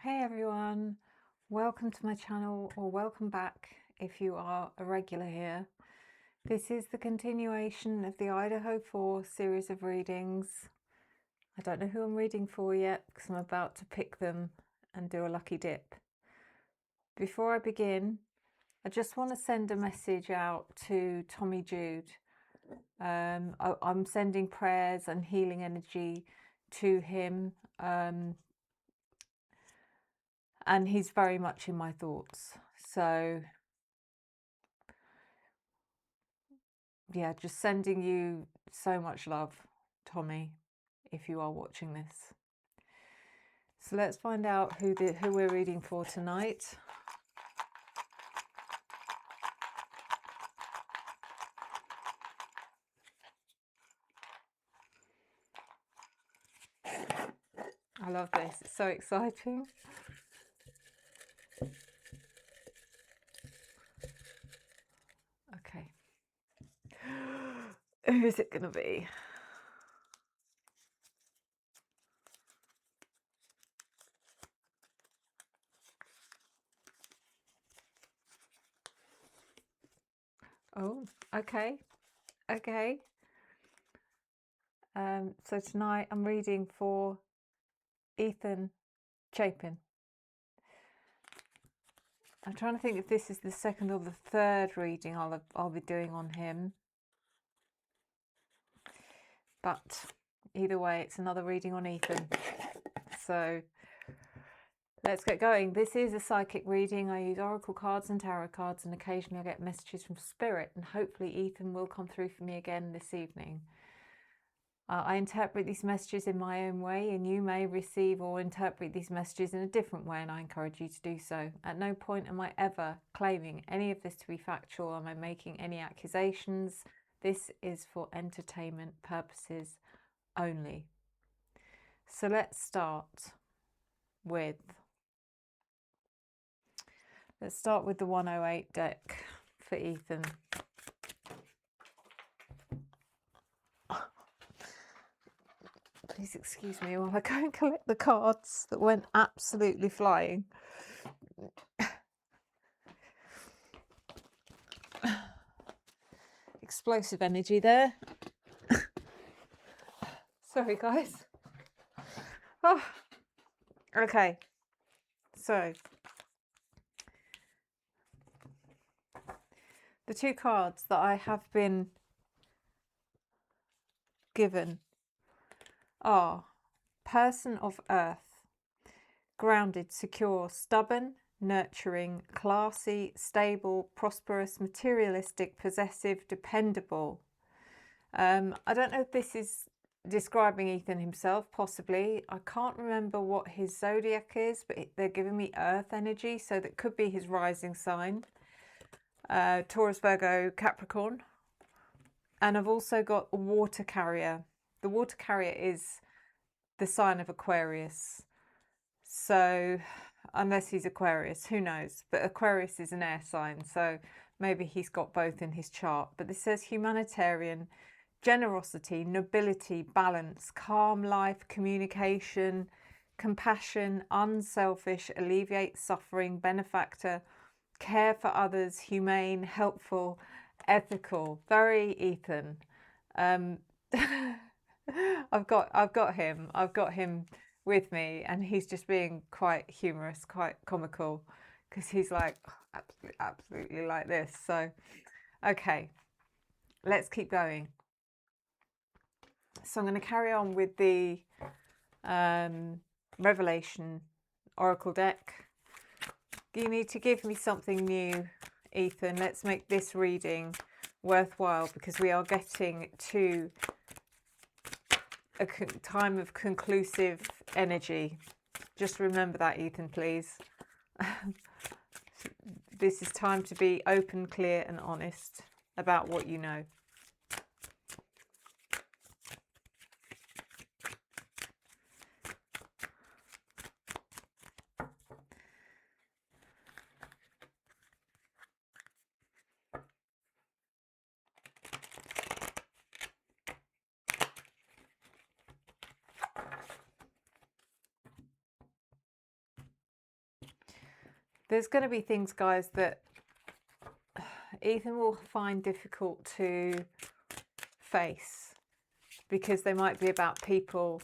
Hey everyone, welcome to my channel, or welcome back if you are a regular here. This is the continuation of the Idaho 4 series of readings. I don't know who I'm reading for yet because I'm about to pick them and do a lucky dip. Before I begin, I just want to send a message out to Tommy Jude. I'm sending prayers and healing energy to him. And he's very much in my thoughts. So yeah, just sending you so much love, Tommy, if you are watching this. So let's find out who we're reading for tonight. I love this. It's so exciting. Okay. Who is it going to be? Oh, okay. Okay. So tonight I'm reading for Ethan Chapin. I'm trying to think if this is the second or the third reading I'll be doing on him. But either way, it's another reading on Ethan. So let's get going. This is a psychic reading. I use oracle cards and tarot cards, and occasionally I get messages from spirit, and hopefully Ethan will come through for me again this evening. I interpret these messages in my own way, and you may receive or interpret these messages in a different way, and I encourage you to do so. At no point am I ever claiming any of this to be factual. Am I making any accusations? This is for entertainment purposes only. So let's start with the 108 deck for Ethan. Please excuse me while I go and collect the cards that went absolutely flying. Explosive energy there. Sorry guys. Oh. Okay, so the two cards that I have been given are Person of Earth, grounded, secure, stubborn, nurturing, classy, stable, prosperous, materialistic, possessive, dependable. I don't know if this is describing Ethan himself, possibly. I can't remember what his zodiac is, but they're giving me earth energy, so that could be his rising sign. Taurus, Virgo, Capricorn. And I've also got a water carrier. The water carrier is the sign of Aquarius. So unless he's Aquarius, who knows? But Aquarius is an air sign, so maybe he's got both in his chart. But this says humanitarian, generosity, nobility, balance, calm life, communication, compassion, unselfish, alleviate suffering, benefactor, care for others, humane, helpful, ethical. Very Ethan. I've got him with me, and he's just being quite humorous, quite comical, because he's like absolutely like this. So okay, let's keep going. So I'm going to carry on with the Revelation Oracle deck. You need to give me something new, Ethan. Let's make this reading worthwhile, because we are getting to a time of conclusive energy. Just remember that, Ethan, please. This is time to be open, clear and honest about what you know. There's going to be things, guys, that Ethan will find difficult to face, because they might be about people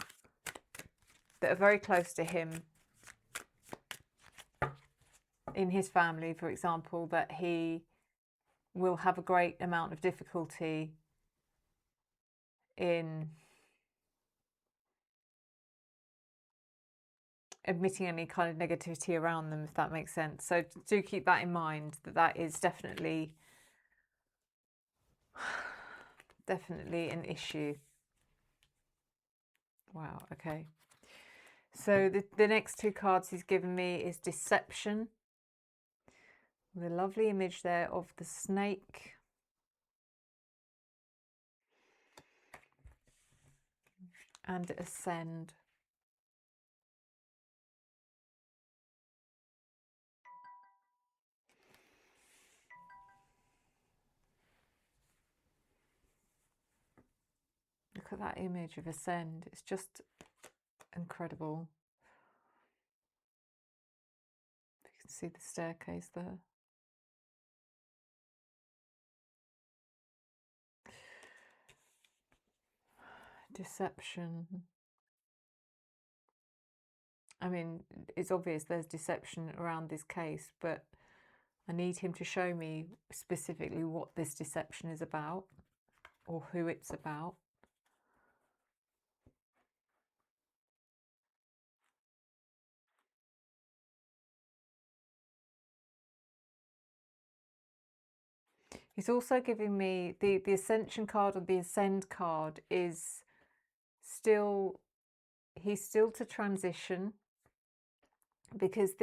that are very close to him in his family, for example, that he will have a great amount of difficulty in admitting any kind of negativity around them, if that makes sense. So do keep that in mind, that that is definitely an issue. Wow, okay. So the next two cards he's given me is deception. The lovely image there of the snake. And ascend. Look at that image of ascend. It's just incredible. You can see the staircase there. Deception. I mean, it's obvious there's deception around this case, but I need him to show me specifically what this deception is about, or who it's about. He's also giving me the Ascension card, or the Ascend card is still, he's still to transition, because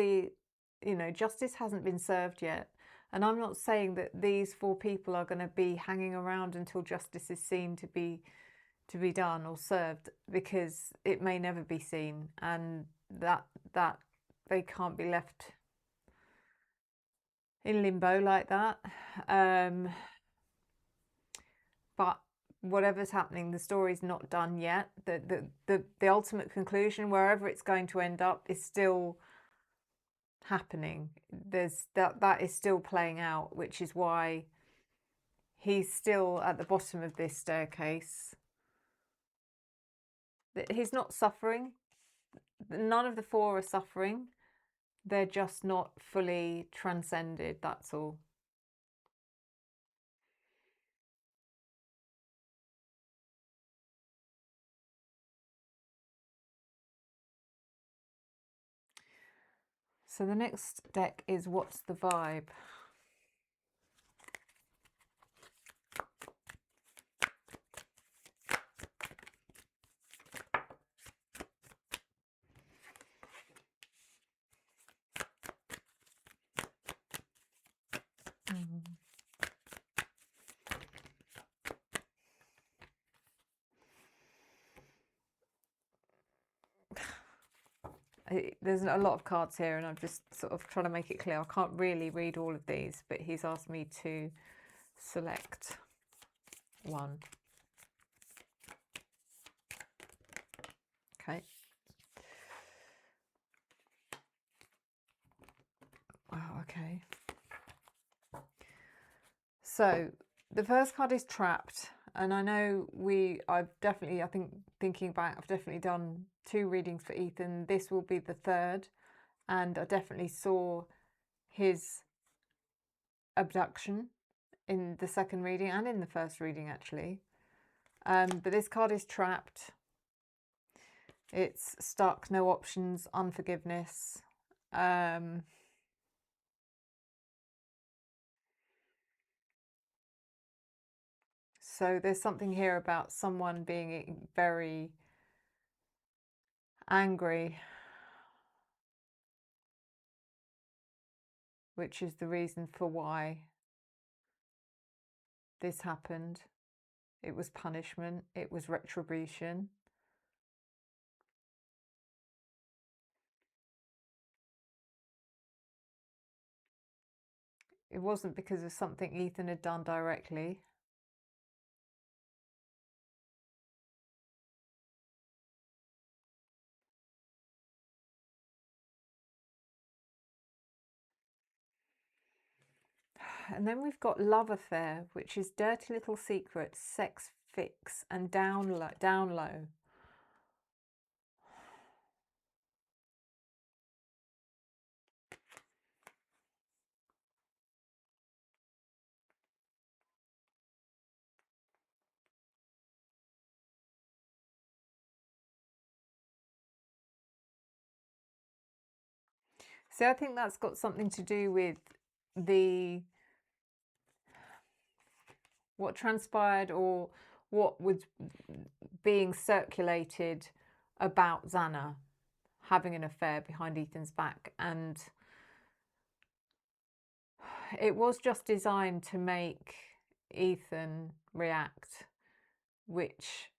justice hasn't been served yet. And I'm not saying that these four people are going to be hanging around until justice is seen to be done or served, because it may never be seen, and that they can't be left in limbo like that. But whatever's happening, the story's not done yet. The ultimate conclusion, wherever it's going to end up, is still happening. There's that is still playing out, which is why he's still at the bottom of this staircase. He's not suffering. None of the four are suffering. They're just not fully transcended, that's all. So the next deck is What's the Vibe? There's a lot of cards here, and I'm just sort of trying to make it clear. I can't really read all of these, but he's asked me to select one. Okay. Oh, okay. So the first card is Trapped, and I know I've definitely done 2 readings for Ethan. This will be the 3rd, and I definitely saw his abduction in the 2nd reading and in the 1st reading, actually. But this card is Trapped. It's stuck, no options, unforgiveness. So there's something here about someone being very angry, which is the reason for why this happened. It was punishment. It was retribution. It wasn't because of something Ethan had done directly. And then we've got love affair, which is dirty little secret, sex fix, and down low. So I think that's got something to do with what transpired or what was being circulated about Xana having an affair behind Ethan's back. And it was just designed to make Ethan react, which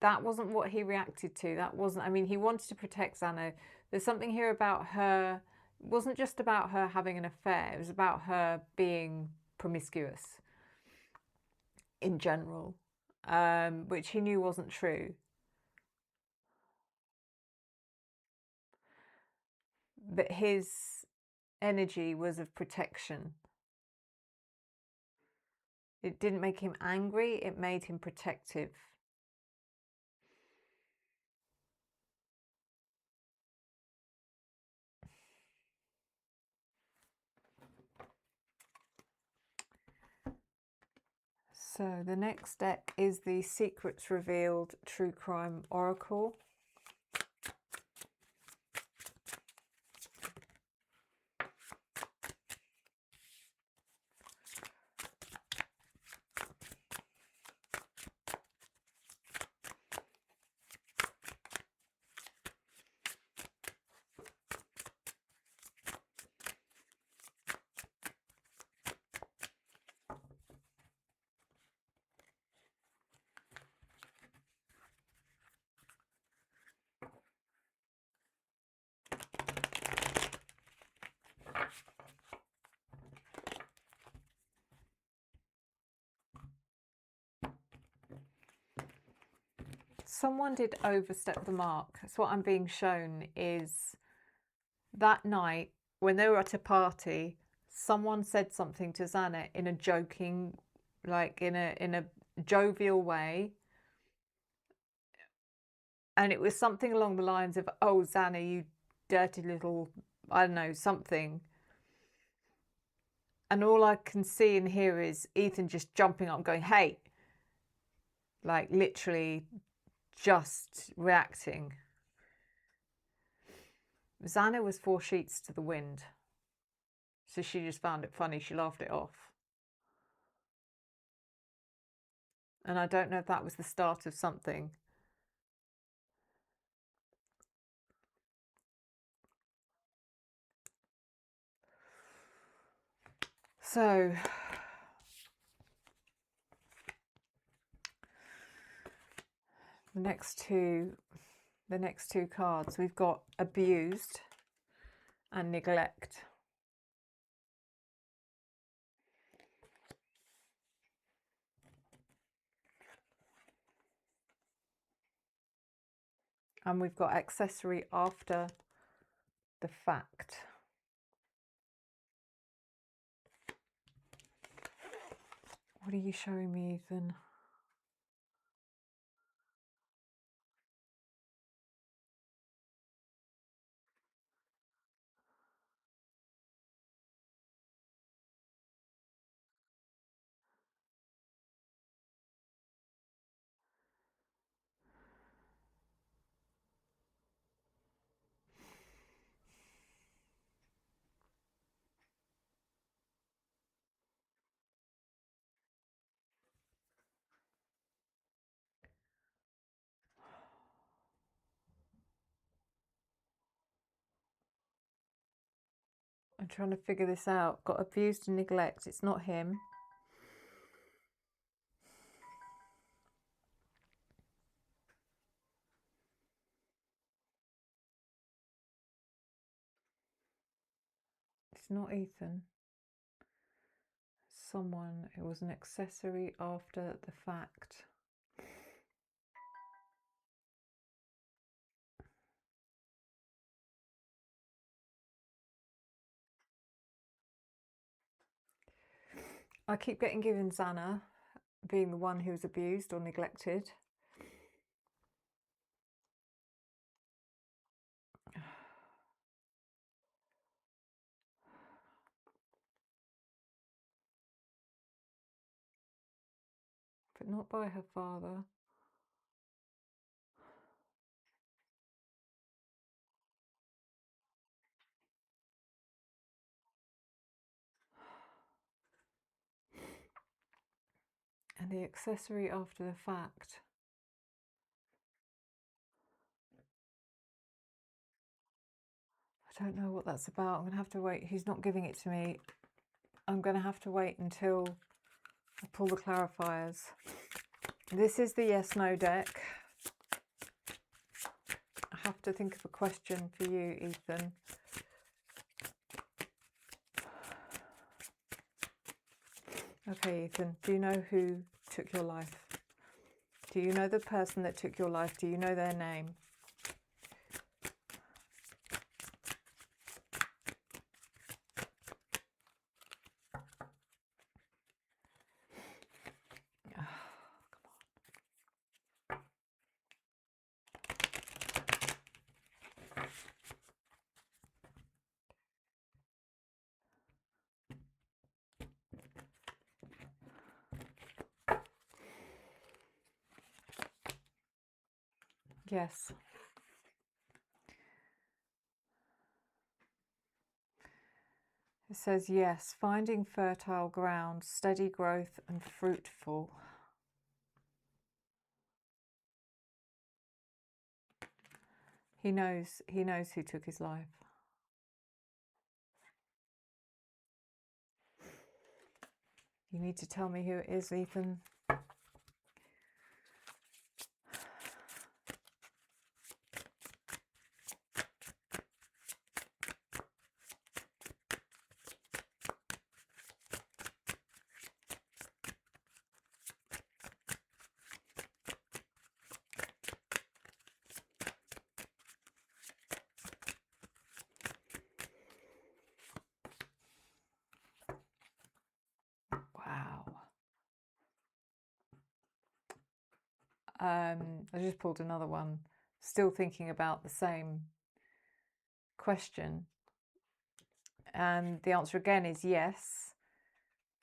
that wasn't what he reacted to. That wasn't, I mean, he wanted to protect Xana. There's something here about her. It wasn't just about her having an affair. It was about her being promiscuous in general, which he knew wasn't true. But his energy was of protection. It didn't make him angry, it made him protective. So the next deck is the Secrets Revealed True Crime Oracle. Someone did overstep the mark. That's what I'm being shown, is that night when they were at a party, someone said something to Xana in a joking, like in a jovial way. And it was something along the lines of, oh, Xana, you dirty little, I don't know, something. And all I can see and hear is Ethan just jumping up going, hey, like literally just reacting. Xana was 4 sheets to the wind. So she just found it funny. She laughed it off. And I don't know if that was the start of something. So the next two cards, we've got abused and neglect. And we've got accessory after the fact. What are you showing me, Ethan? I'm trying to figure this out. Got abused and neglect. It's not him. It's not Ethan. Someone. It was an accessory after the fact. I keep getting given Xana, being the one who was abused or neglected. But not by her father. And the accessory after the fact. I don't know what that's about. I'm going to have to wait. He's not giving it to me. I'm going to have to wait until I pull the clarifiers. This is the yes-no deck. I have to think of a question for you, Ethan. Okay, Ethan, do you know who took your life? Do you know the person that took your life? Do you know their name? Yes. It says, yes, finding fertile ground, steady growth and fruitful. He knows who took his life. You need to tell me who it is, Ethan. I just pulled another one, still thinking about the same question. And the answer again is yes.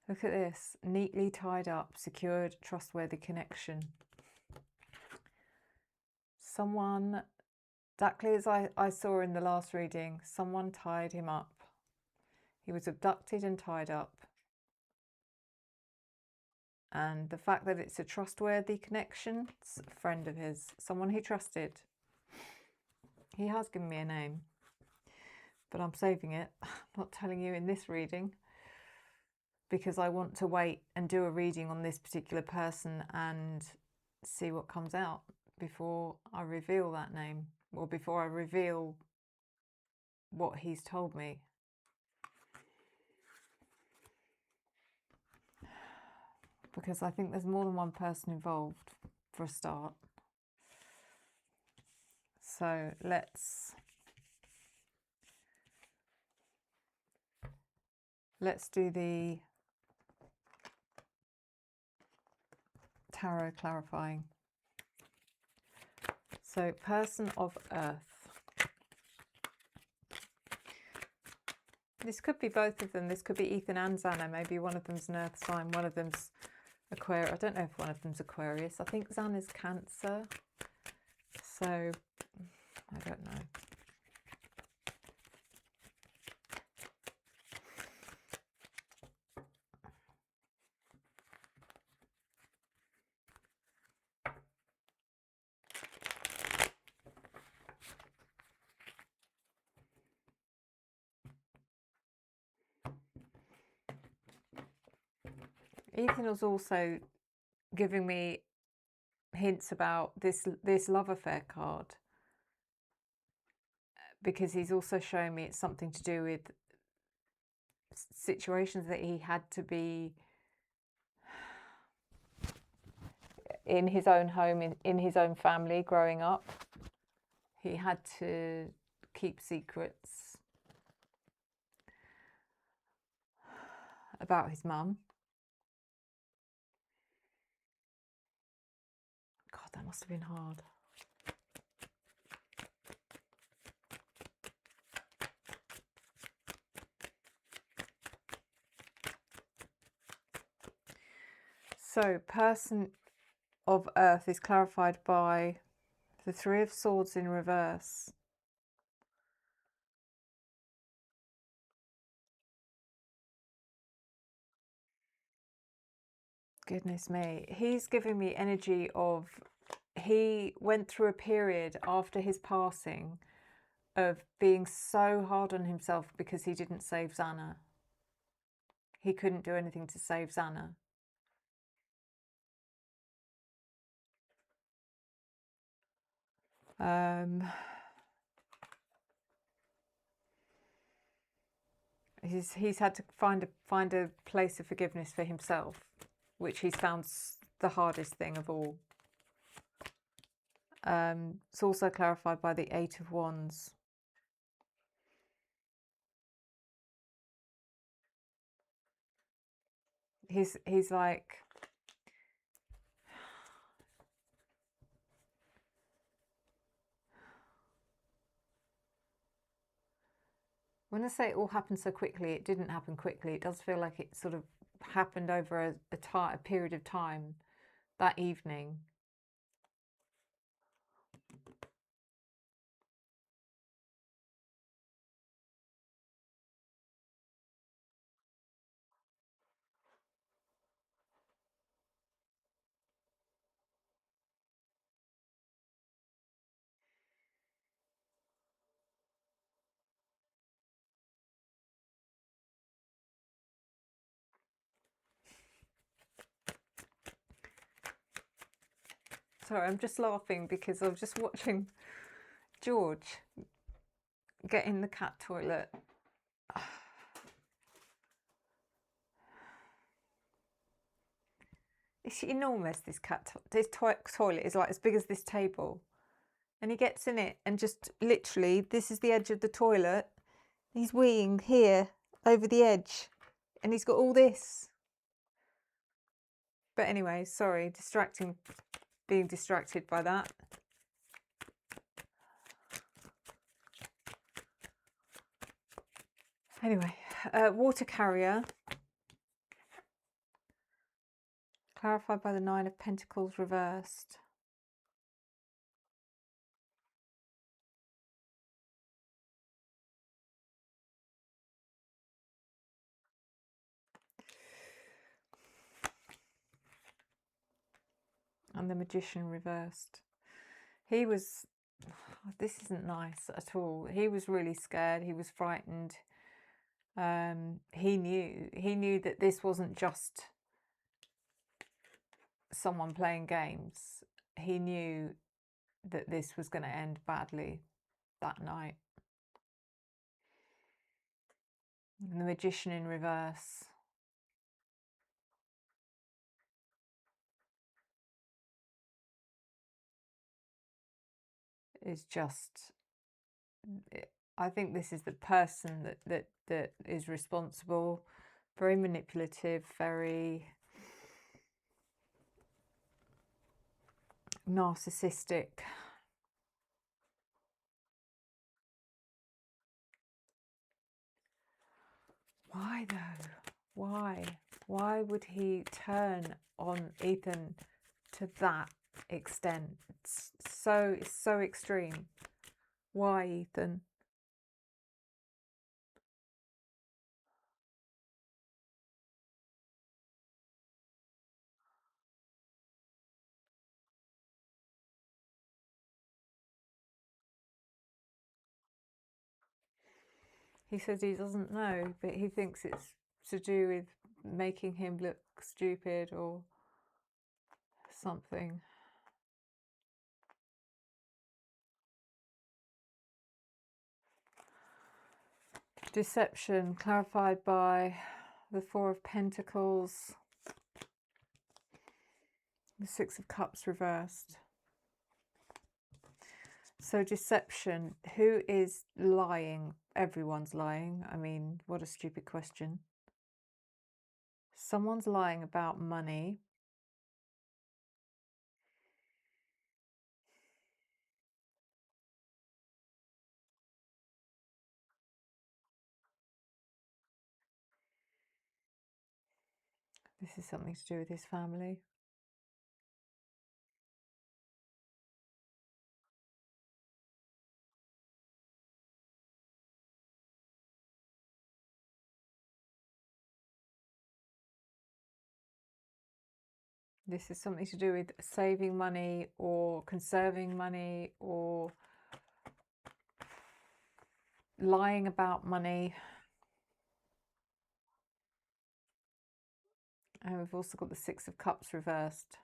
Look at this, neatly tied up, secured, trustworthy connection. Someone, exactly as I saw in the last reading, someone tied him up. He was abducted and tied up. And the fact that it's a trustworthy connection, it's a friend of his, someone he trusted. He has given me a name, but I'm saving it. I'm not telling you in this reading because I want to wait and do a reading on this particular person and see what comes out before I reveal that name, or before I reveal what he's told me. Because I think there's more than one person involved for a start. So let's do the tarot clarifying. So person of earth. This could be both of them. This could be Ethan and Xana. Maybe one of them's an earth sign, one of them's Aquarius. I don't know if one of them's Aquarius. I think Xana's Cancer. So, I don't know. Ethan was also giving me hints about this love affair card, because he's also showing me it's something to do with situations that he had to be in his own home, in his own family growing up. He had to keep secrets about his mum. that must have been hard. So, person of earth is clarified by the Three of Swords in reverse. Goodness me. He's giving me energy of, he went through a period after his passing of being so hard on himself because he didn't save Xana. He couldn't do anything to save Xana. He's had to find a place of forgiveness for himself, which he's found the hardest thing of all. It's also clarified by the Eight of Wands. He's like, when I say it all happened so quickly, it didn't happen quickly. It does feel like it sort of happened over a period of time that evening. Sorry, I'm just laughing because I was just watching George get in the cat toilet. It's enormous, this toilet is like as big as this table. And he gets in it and just literally, this is the edge of the toilet. He's weeing here over the edge and he's got all this. But anyway, sorry, being distracted by that. Anyway, water carrier. Clarified by the Nine of Pentacles reversed. And the Magician reversed. He was, this isn't nice at all. He was really scared. He was frightened. He knew that this wasn't just someone playing games. He knew that this was going to end badly that night. And the Magician in reverse. Is just, I think this is the person that is responsible, very manipulative, very narcissistic. Why though? Why? Why would he turn on Ethan to that extent? It's so extreme. Why, Ethan? He says he doesn't know, but he thinks it's to do with making him look stupid or something. Deception, clarified by the Four of Pentacles, the Six of Cups reversed. So deception, who is lying? Everyone's lying. I mean, what a stupid question. Someone's lying about money. This is something to do with his family. This is something to do with saving money or conserving money or lying about money. And we've also got the Six of Cups reversed.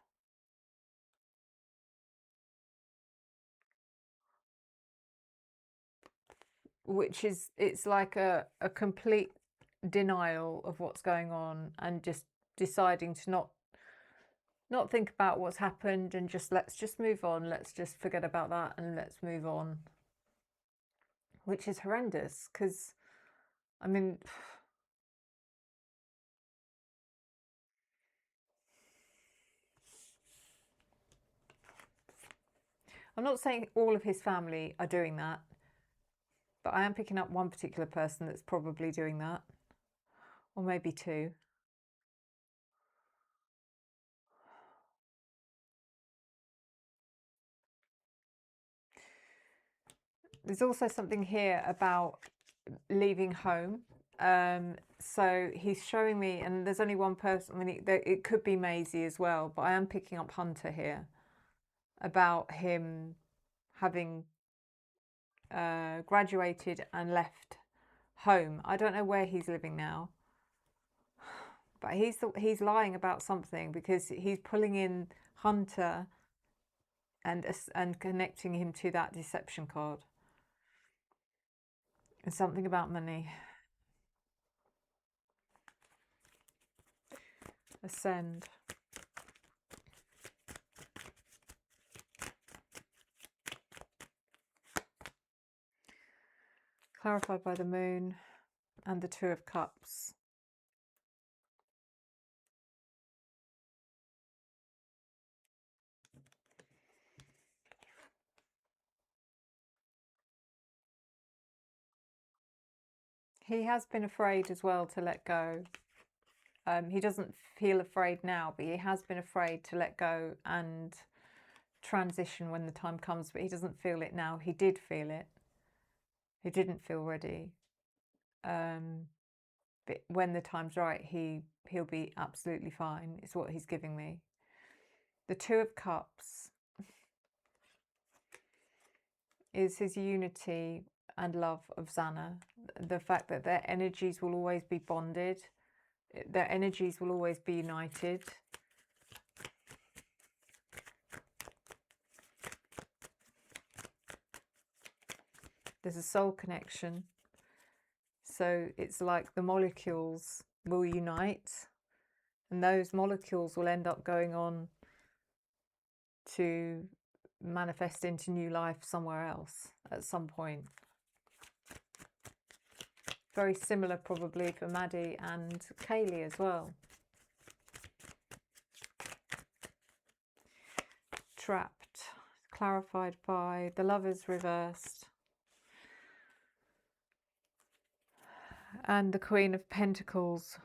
Which is, it's like a complete denial of what's going on and just deciding to not think about what's happened and just let's just move on. Let's just forget about that and let's move on. Which is horrendous because, I mean, I'm not saying all of his family are doing that, but I am picking up one particular person that's probably doing that, or maybe two. There's also something here about leaving home. So he's showing me, and there's only one person. I mean, it could be Maisie as well, but I am picking up Hunter here about him having graduated and left home. I don't know where he's living now, but he's lying about something because he's pulling in Hunter and connecting him to that deception card. And something about money. Ascend. Clarified by the moon and the Two of Cups. He has been afraid as well to let go. He doesn't feel afraid now, but he has been afraid to let go and transition when the time comes, but he doesn't feel it now. He did feel it. He didn't feel ready. But when the time's right, he'll be absolutely fine. It's what he's giving me. The Two of Cups is his unity and love of Xana. The fact that their energies will always be bonded. Their energies will always be united. There's a soul connection. So it's like the molecules will unite, and those molecules will end up going on to manifest into new life somewhere else at some point. Very similar probably for Maddie and Kaylee as well. Trapped, clarified by the Lovers reversed. And the Queen of Pentacles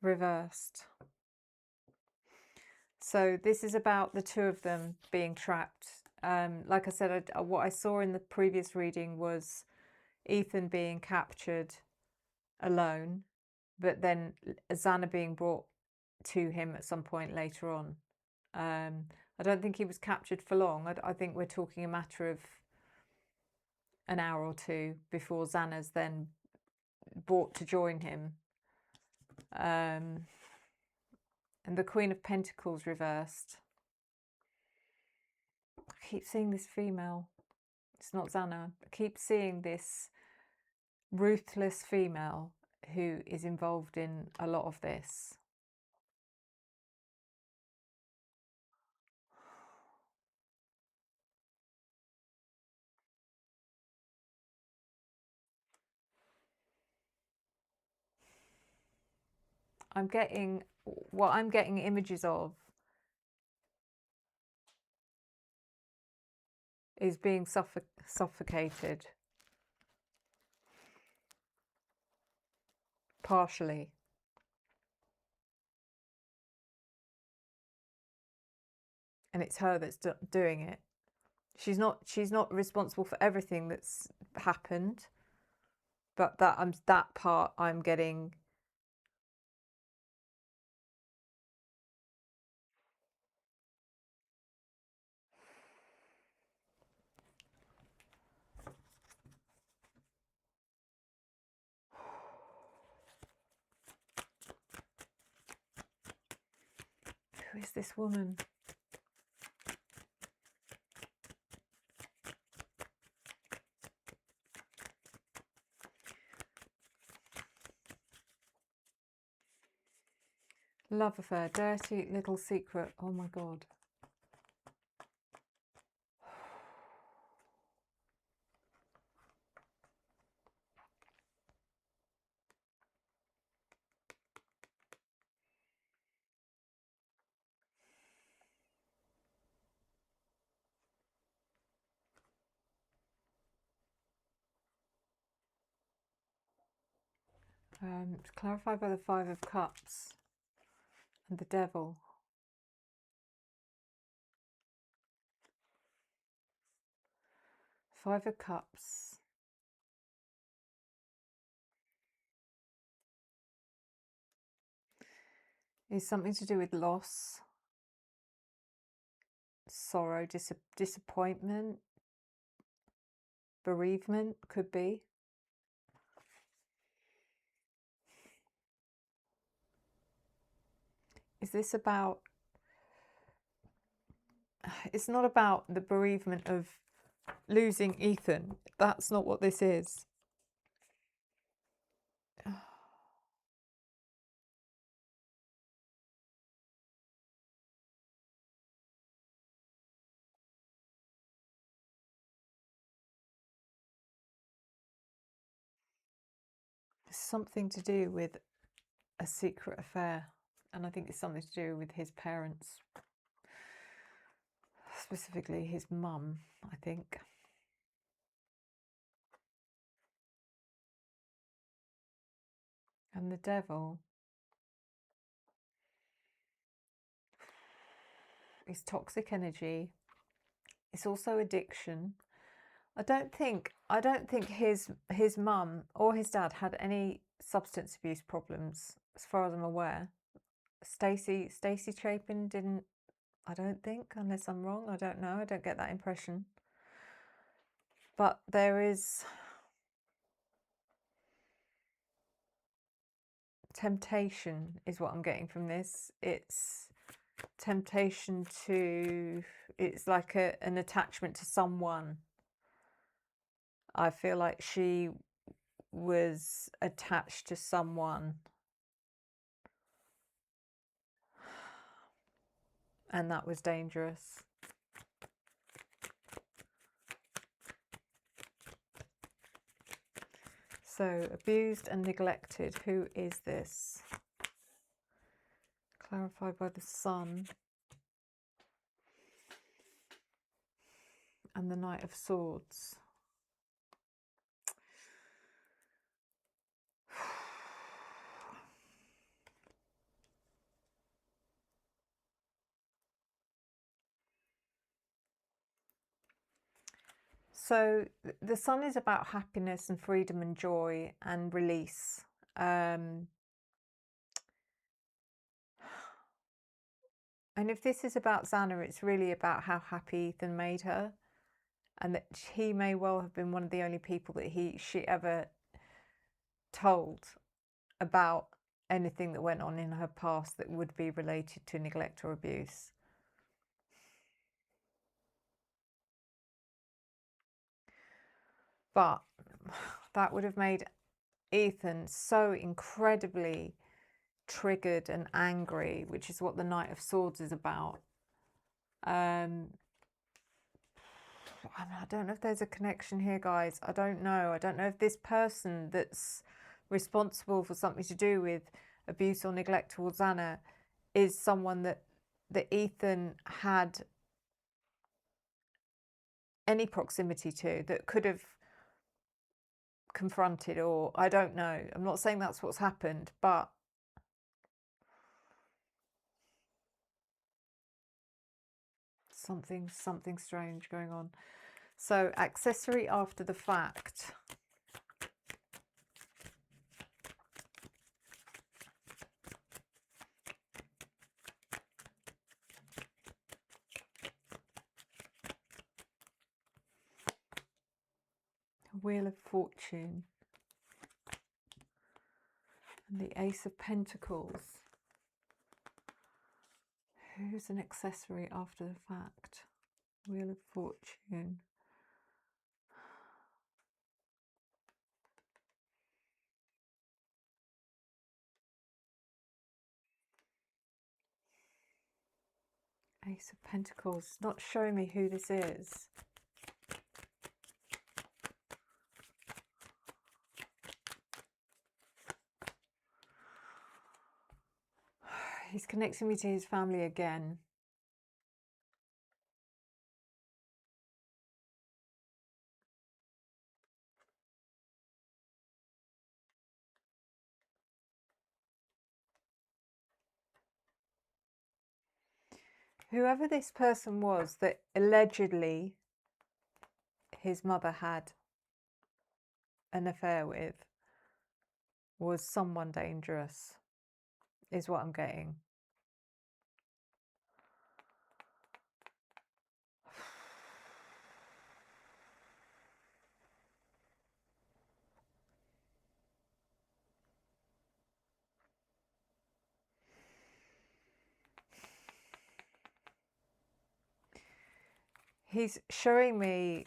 reversed. So this is about the two of them being trapped. Like I said, what I saw in the previous reading was Ethan being captured alone, but then Xana being brought to him at some point later on. I don't think he was captured for long. I think we're talking a matter of an hour or two before Xana's then brought to join him. And the Queen of Pentacles reversed. I keep seeing this female. It's not Xana. I keep seeing this ruthless female who is involved in a lot of this. What I'm getting images of is being suffocated. Partially. and it's her that's doing it. She's not responsible for everything that's happened, but that part I'm getting. Who is this woman? Love affair, dirty little secret. Oh my God. It's clarified by the Five of Cups and the Devil. Five of Cups. Is something to do with loss, sorrow, disappointment, bereavement, could be. Is this about... It's not about the bereavement of losing Ethan. That's not what this is. It's something to do with a secret affair, and I think it's something to do with his parents, specifically his mum, I think. And the Devil is toxic energy. It's also addiction. I don't think his mum or his dad had any substance abuse problems, as far as I'm aware. Stacey Chapin didn't, I don't think, unless I'm wrong. I don't know. I don't get that impression. But there is temptation, is what I'm getting from this. It's temptation to, it's like an attachment to someone. I feel like she was attached to someone, and that was dangerous. So, abused and neglected. Who is this? Clarified by the Sun and the Knight of Swords. So the Sun is about happiness and freedom and joy and release. And if this is about Xana, it's really about how happy Ethan made her, and that he may well have been one of the only people that she ever told about anything that went on in her past that would be related to neglect or abuse. But that would have made Ethan so incredibly triggered and angry, which is what the Knight of Swords is about. I don't know if there's a connection here, guys. I don't know. I don't know if this person that's responsible for something to do with abuse or neglect towards Xana is someone that Ethan had any proximity to, that could have confronted, or I don't know. I'm not saying that's what's happened, but something strange going on. So accessory after the fact. Wheel of Fortune. And the Ace of Pentacles. Who's an accessory after the fact? Wheel of Fortune. Ace of Pentacles. Not showing me who this is. He's connecting me to his family again. Whoever this person was that allegedly his mother had an affair with was someone dangerous, is what I'm getting. He's showing me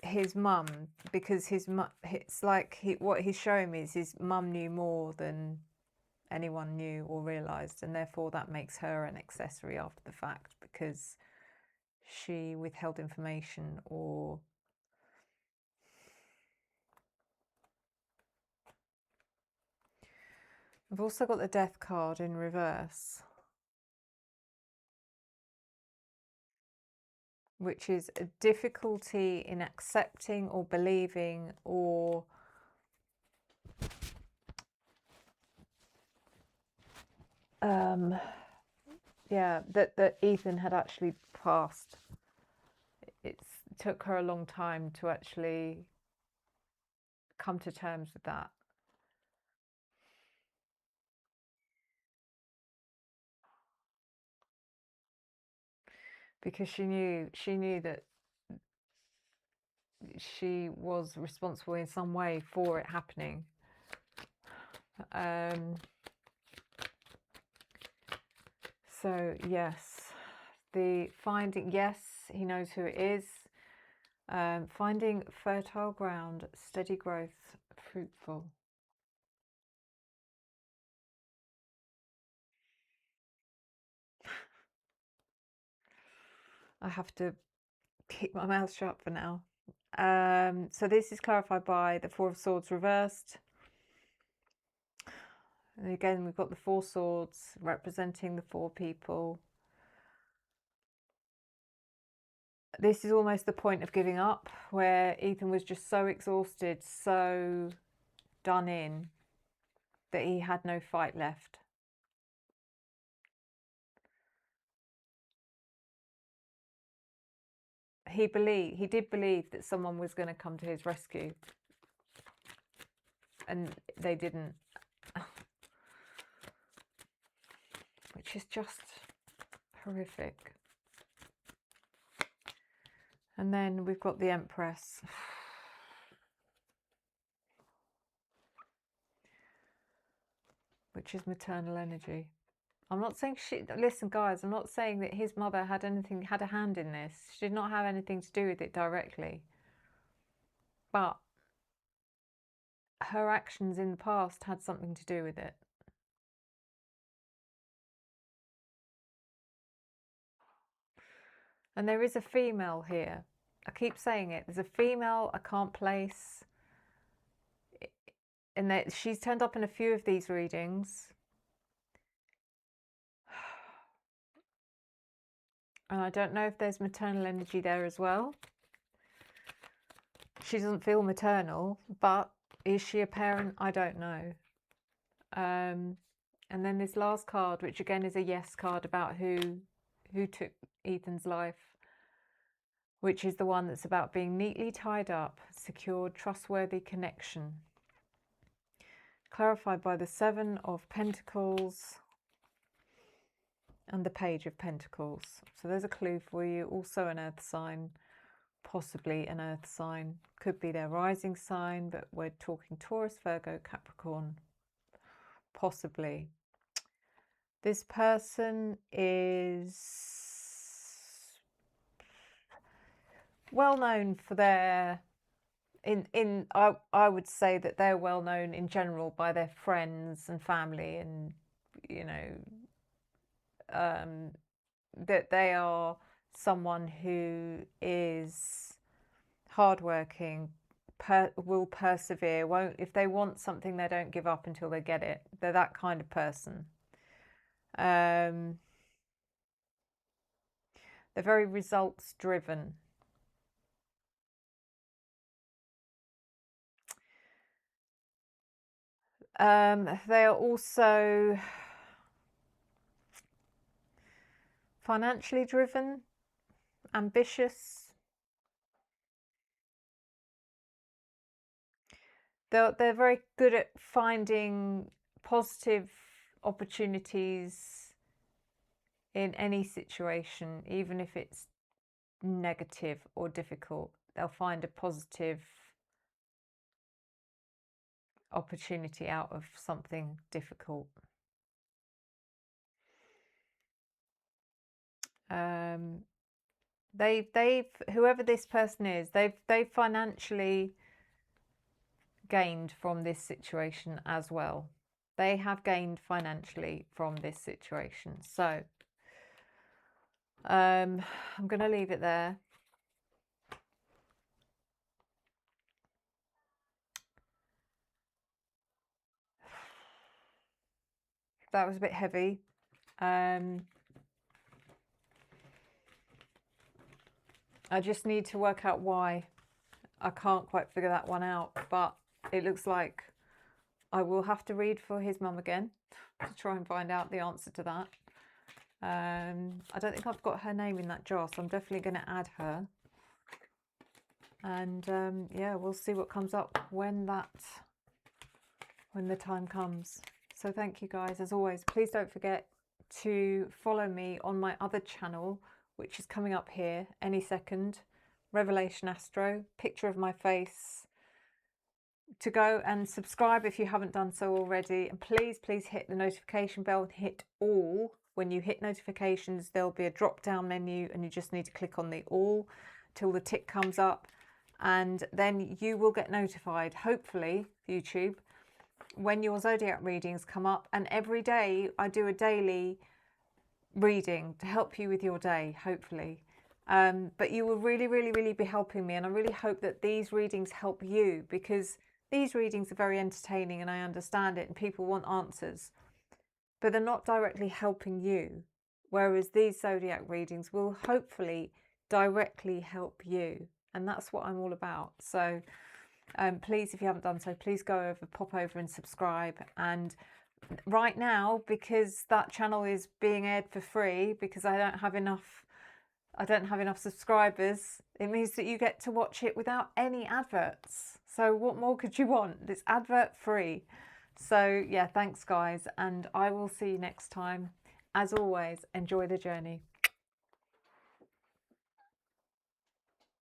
his mum, because his mum, it's like what he's showing me is his mum knew more than anyone knew or realised, and therefore that makes her an accessory after the fact, because she withheld information. Or I've also got the Death card in reverse, which is a difficulty in accepting or believing, or yeah, that Ethan had actually passed. It took her a long time to actually come to terms with that. Because she knew that she was responsible in some way for it happening. So yes, the finding, yes, he knows who it is. Finding fertile ground, steady growth, fruitful. I have to keep my mouth shut for now. So this is clarified by the Four of Swords reversed. And again, we've got the Four Swords representing the four people. This is almost the point of giving up, where Ethan was just so exhausted, so done in, that he had no fight left. He did believe that someone was going to come to his rescue, and they didn't. Which is just horrific. And then we've got the Empress. Which is maternal energy. I'm not saying listen guys, I'm not saying that his mother had a hand in this. She did not have anything to do with it directly. But her actions in the past had something to do with it. And there is a female here. I keep saying it. There's a female I can't place. And that she's turned up in a few of these readings. And I don't know if there's maternal energy there as well. She doesn't feel maternal, but is she a parent? I don't know. And then this last card, which again is a yes card about who took Ethan's life, which is the one that's about being neatly tied up, secured, trustworthy connection. Clarified by the Seven of Pentacles and the Page of Pentacles. So there's a clue for you. Also an earth sign, possibly an earth sign. Could be their rising sign, but we're talking Taurus, Virgo, Capricorn. Possibly. This person is well known for their I would say that they're well known in general by their friends and family, and you know, that they are someone who is hardworking, will persevere, won't, if they want something, they don't give up until they get it. They're that kind of person. They're very results driven. They are also financially driven, ambitious. They're very good at finding positive opportunities in any situation, even if it's negative or difficult. They'll find a positive opportunity out of something difficult. They've whoever this person is, they've financially gained from this situation as well. They have gained financially from this situation. So I'm going to leave it there. That was a bit heavy. I just need to work out why. I can't quite figure that one out, but it looks like I will have to read for his mum again to try and find out the answer to that. I don't think I've got her name in that jar, so I'm definitely going to add her. And yeah, we'll see what comes up when the time comes. So thank you guys, as always. Please don't forget to follow me on my other channel, which is coming up here any second. Revelation Astro, picture of my face. To go and subscribe if you haven't done so already, and please hit the notification bell and hit all. When you hit notifications, there'll be a drop down menu and you just need to click on the all till the tick comes up, and then you will get notified, hopefully YouTube, when your zodiac readings come up. And every day I do a daily reading to help you with your day, hopefully. But you will really be helping me, and I really hope that these readings help you, because these readings are very entertaining and I understand it, and people want answers, but they're not directly helping you, whereas these zodiac readings will hopefully directly help you, and that's what I'm all about. So please, if you haven't done so, please go over, pop over and subscribe. And right now, because that channel is being aired for free, because I don't have enough subscribers, it means that you get to watch it without any adverts. So what more could you want? It's advert free. So yeah, thanks guys, and I will see you next time. As always, enjoy the journey.